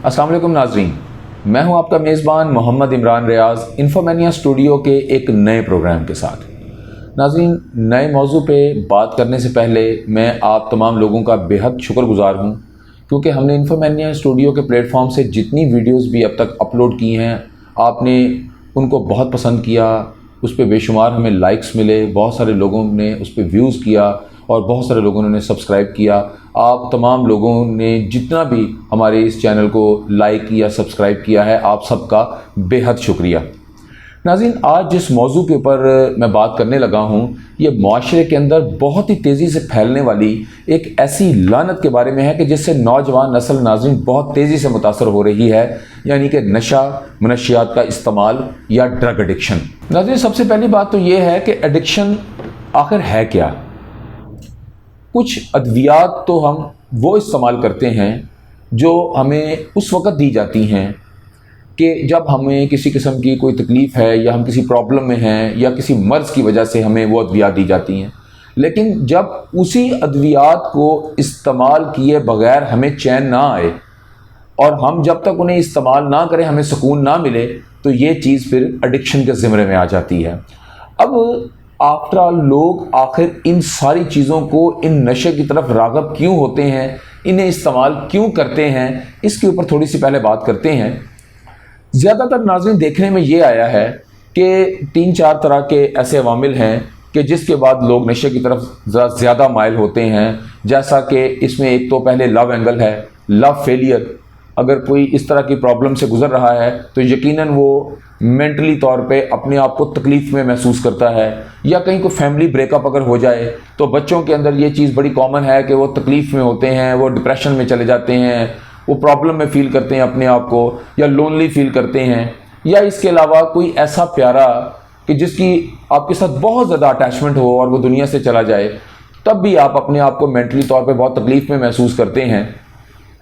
अस्सलाम वालेकुम नाजरीन, मैं हूं आपका मेज़बान मोहम्मद इमरान रियाज इन्फोमेनिया स्टूडियो के एक नए प्रोग्राम के साथ। नाजरीन, नए मौजू पे बात करने से पहले मैं आप तमाम लोगों का बेहद शुक्रगुजार हूं, क्योंकि हमने इन्फोमेनिया स्टूडियो के प्लेटफॉर्म से जितनी वीडियोस भी अब तक अपलोड की हैं, आपने उनको बहुत पसंद किया, उस पर बेशुमार हमें लाइक्स मिले, बहुत सारे लोगों ने उस पर व्यूज़ किया और बहुत सारे लोगों ने सब्सक्राइब किया। आप तमाम लोगों ने जितना भी हमारे इस चैनल को लाइक या सब्सक्राइब किया है, आप सबका बेहद शुक्रिया। नाज़रीन, आज जिस मौजू के ऊपर मैं बात करने लगा हूँ, ये माशरे के अंदर बहुत ही तेज़ी से फैलने वाली एक ऐसी लानत के बारे में है कि जिससे नौजवान नस्ल नाज़रीन बहुत तेज़ी से मुतासर हो रही है, यानी कि नशा, मनशियात का इस्तेमाल या ड्रग एडिक्शन। नाज़रीन, सबसे पहली बात तो ये है कि एडिक्शन आखिर है क्या। कुछ अद्वियात तो हम वो इस्तेमाल करते हैं जो हमें उस वक़्त दी जाती हैं कि जब हमें किसी किस्म की कोई तकलीफ़ है या हम किसी प्रॉब्लम में हैं या किसी मर्ज़ की वजह से हमें वो अद्वियात दी जाती हैं। लेकिन जब उसी अद्वियात को इस्तेमाल किए बग़ैर हमें चैन ना आए और हम जब तक उन्हें इस्तेमाल ना करें हमें सुकून ना मिले, तो ये चीज़ फिर एडिक्शन के ज़िम्मे में आ जाती है। अब आफ्टर ऑल लोग आखिर इन सारी चीज़ों को, इन नशे की तरफ राग़ब क्यों होते हैं, इन्हें इस्तेमाल क्यों करते हैं, इसके ऊपर थोड़ी सी पहले बात करते हैं। ज़्यादातर नाज़रीन देखने में ये आया है कि 3-4 तरह के ऐसे अवामिल हैं कि जिसके बाद लोग नशे की तरफ ज़्यादा माइल होते हैं। जैसा कि इसमें एक तो पहले लव एंगल है, लव फेलियर। अगर कोई इस तरह की प्रॉब्लम से गुज़र रहा है तो यकीनन वो मेंटली तौर पे अपने आप को तकलीफ़ में महसूस करता है, या कहीं को फैमिली ब्रेकअप अगर हो जाए तो बच्चों के अंदर ये चीज़ बड़ी कॉमन है कि वो तकलीफ़ में होते हैं, वो डिप्रेशन में चले जाते हैं, वो प्रॉब्लम में फ़ील करते हैं अपने आप को, या लोनली फ़ील करते हैं, या इसके अलावा कोई ऐसा प्यारा कि जिसकी आपके साथ बहुत ज़्यादा अटैचमेंट हो और वो दुनिया से चला जाए, तब भी आप अपने आप को मेंटली तौर पे बहुत तकलीफ़ में महसूस करते हैं।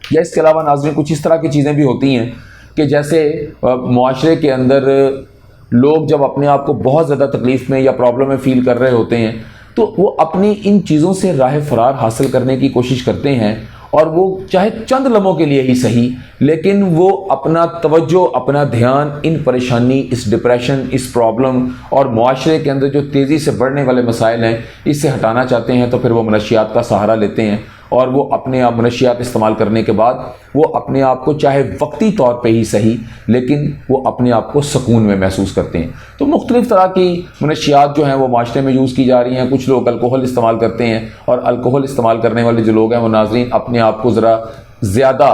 या इसके अलावा नाज़रीन कुछ इस तरह की चीज़ें भी होती हैं कि जैसे मुआशरे के अंदर लोग जब अपने आप को बहुत ज़्यादा तकलीफ़ में या प्रॉब्लम में फ़ील कर रहे होते हैं तो वो अपनी इन चीज़ों से राह फ़रार हासिल करने की कोशिश करते हैं, और वो चाहे चंद लम्हों के लिए ही सही, लेकिन वो अपना तवज्जो, अपना ध्यान इन परेशानी, इस डिप्रेशन, इस प्रॉब्लम और मुआशरे के अंदर जो तेज़ी से बढ़ने वाले मसाइल हैं, इससे हटाना चाहते हैं। तो फिर वो मनशियात का सहारा लेते हैं और वो अपने आप मनशियात इस्तेमाल करने के बाद वो अपने आप को चाहे वक्ती तौर पे ही सही, लेकिन वो अपने आप को सुकून में महसूस करते हैं। तो मुख्तलिफ़ तरह की मनशियात जो हैं वो माशरे में यूज़ की जा रही हैं। कुछ लोग अल्कोहल इस्तेमाल करते हैं, और अल्कोहल इस्तेमाल करने वाले जो लोग हैं वो नाज़रीन अपने आप को ज़रा ज़्यादा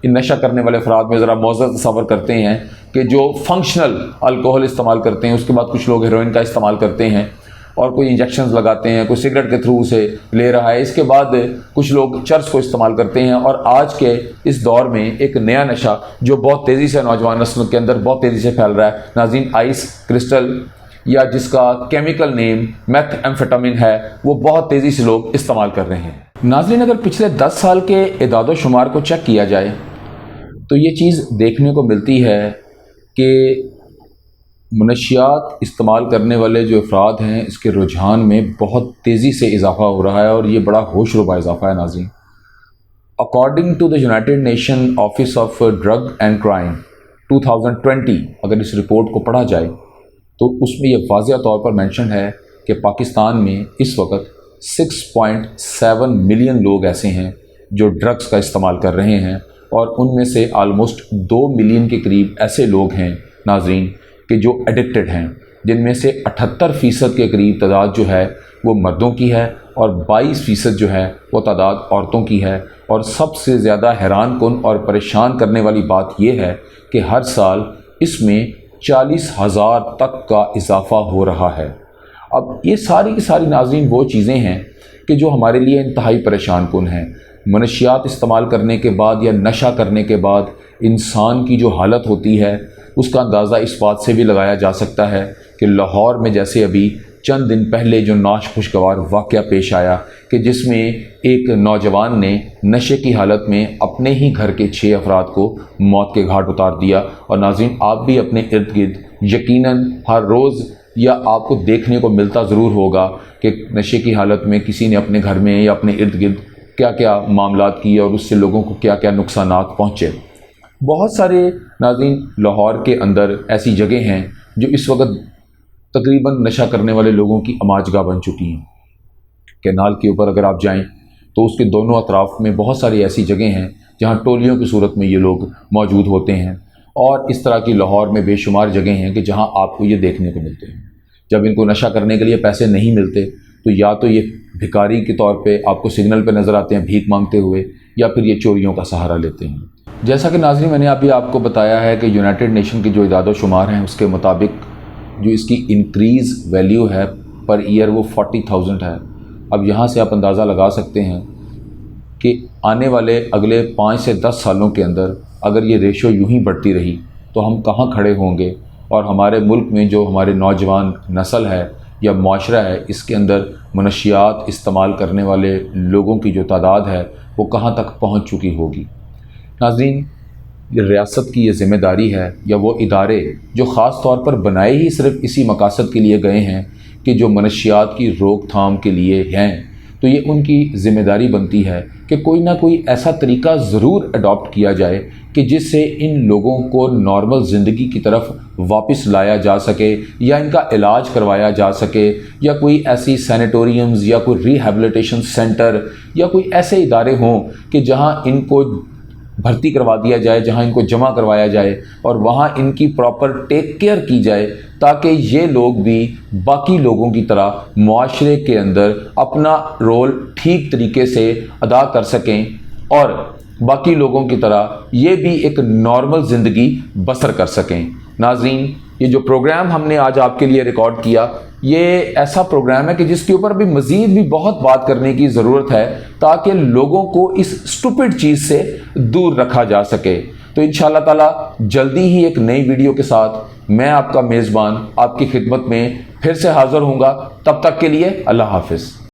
इन नशा करने वाले अफराद में ज़रा मौज़ूद तस्वर करते हैं कि जो फंक्शनल अल्कोहल इस्तेमाल करते हैं। उसके बाद कुछ लोग हेरोइन का इस्तेमाल करते हैं और कोई इंजेक्शंस लगाते हैं, कोई सिगरेट के थ्रू उसे ले रहा है। इसके बाद कुछ लोग चर्च को इस्तेमाल करते हैं। और आज के इस दौर में एक नया नशा जो बहुत तेज़ी से नौजवान नस्ल के अंदर बहुत तेज़ी से फैल रहा है नाज़रीन, आइस क्रिस्टल, या जिसका केमिकल नेम मेथएम्फेटामिन है, वो बहुत तेज़ी से लोग इस्तेमाल कर रहे हैं। नाज़रीन, अगर पिछले 10 साल के इदाद शुमार को चेक किया जाए तो ये चीज़ देखने को मिलती है कि मनशियात इस्तेमाल करने वाले जो अफराद हैं, इसके रुझान में बहुत तेज़ी से इजाफ़ा हो रहा है, और ये बड़ा होशरुबा इजाफ़ा है नाज़रीन। According to the United Nation Office of Drug and Crime 2020, अगर इस रिपोर्ट को पढ़ा जाए तो उसमें यह वाज़िया तौर पर मेंशन है कि पाकिस्तान में इस वक्त 6.7 मिलियन लोग ऐसे हैं जो ड्रग्स का इस्तेमाल कर रहे हैं, और उनमें से आलमोस्ट 2 मिलियन के करीब ऐसे लोग हैं नाज़रीन कि जो एडिक्टेड हैं, जिनमें से 78% के करीब तादाद जो है वो मर्दों की है और 22% जो है वो तादाद औरतों की है। और सबसे ज़्यादा हैरान कुन और परेशान करने वाली बात यह है कि हर साल इसमें 40,000 तक का इजाफ़ा हो रहा है। अब ये सारी की सारी नाज़रीन वो चीज़ें हैं कि जो हमारे लिए इंतहाई परेशान कुन हैं। मनशियात इस्तेमाल करने के बाद या नशा करने के बाद इंसान की जो हालत होती है उसका अंदाज़ा इस बात से भी लगाया जा सकता है कि लाहौर में जैसे अभी चंद दिन पहले जो नाखुशगवार वाक़या पेश आया कि जिसमें एक नौजवान ने नशे की हालत में अपने ही घर के 6 अफराद को मौत के घाट उतार दिया। और नाज़रीन, आप भी अपने इर्द गिर्द यकीनन हर रोज़ या आपको देखने को मिलता ज़रूर होगा कि नशे की हालत में किसी ने अपने घर में या अपने इर्द गिर्द क्या क्या मामलात किए और उससे लोगों को क्या क्या नुकसानात पहुँचे। بہت سارے ناظرین لاہور کے اندر ایسی جگہیں ہیں جو اس وقت تقریباً نشہ کرنے والے لوگوں کی اماج گاہ بن چکی ہیں۔ کینال کے اوپر اگر آپ جائیں تو اس کے دونوں اطراف میں بہت ساری ایسی جگہیں ہیں جہاں ٹولیوں کی صورت میں یہ لوگ موجود ہوتے ہیں، اور اس طرح کی لاہور میں بے شمار جگہیں ہیں کہ جہاں آپ کو یہ دیکھنے کو ملتے ہیں۔ جب ان کو نشہ کرنے کے لیے پیسے نہیں ملتے تو یا تو یہ بھکاری کے طور پہ آپ کو سگنل پہ نظر آتے ہیں بھیک مانگتے ہوئے، یا پھر یہ چوریوں کا سہارا لیتے ہیں۔ جیسا کہ ناظرین میں نے ابھی آپ کو بتایا ہے کہ یونائٹڈ نیشن کی جو اعداد و شمار ہیں اس کے مطابق جو اس کی انکریز ویلیو ہے پر ایئر وہ 40,000 ہے۔ اب یہاں سے آپ اندازہ لگا سکتے ہیں کہ آنے والے اگلے 5 سے 10 سالوں کے اندر اگر یہ ریشو یوں ہی بڑھتی رہی تو ہم کہاں کھڑے ہوں گے، اور ہمارے ملک میں جو ہمارے نوجوان نسل ہے یا معاشرہ ہے اس کے اندر منشیات استعمال کرنے والے لوگوں کی جو تعداد ہے وہ کہاں تک پہنچ چکی ہوگی۔ ناظرین، یہ ریاست کی یہ ذمہ داری ہے یا وہ ادارے جو خاص طور پر بنائے ہی صرف اسی مقاصد کے لیے گئے ہیں کہ جو منشیات کی روک تھام کے لیے ہیں، تو یہ ان کی ذمہ داری بنتی ہے کہ کوئی نہ کوئی ایسا طریقہ ضرور اڈاپٹ کیا جائے کہ جس سے ان لوگوں کو نارمل زندگی کی طرف واپس لایا جا سکے، یا ان کا علاج کروایا جا سکے، یا کوئی ایسی سینیٹوریمز یا کوئی ریہیبلیٹیشن سینٹر یا کوئی ایسے ادارے ہوں کہ جہاں ان کو بھرتی کروا دیا جائے، جہاں ان کو جمع کروایا جائے اور وہاں ان کی پراپر ٹیک کیئر کی جائے، تاکہ یہ لوگ بھی باقی لوگوں کی طرح معاشرے کے اندر اپنا رول ٹھیک طریقے سے ادا کر سکیں اور باقی لوگوں کی طرح یہ بھی ایک نارمل زندگی بسر کر سکیں۔ ناظرین، یہ جو پروگرام ہم نے آج آپ کے لیے ریکارڈ کیا، یہ ایسا پروگرام ہے کہ جس کے اوپر بھی مزید بھی بہت بات کرنے کی ضرورت ہے تاکہ لوگوں کو اس اسٹوپڈ چیز سے دور رکھا جا سکے۔ تو انشاءاللہ تعالی جلدی ہی ایک نئی ویڈیو کے ساتھ میں آپ کا میزبان آپ کی خدمت میں پھر سے حاضر ہوں گا۔ تب تک کے لیے اللہ حافظ۔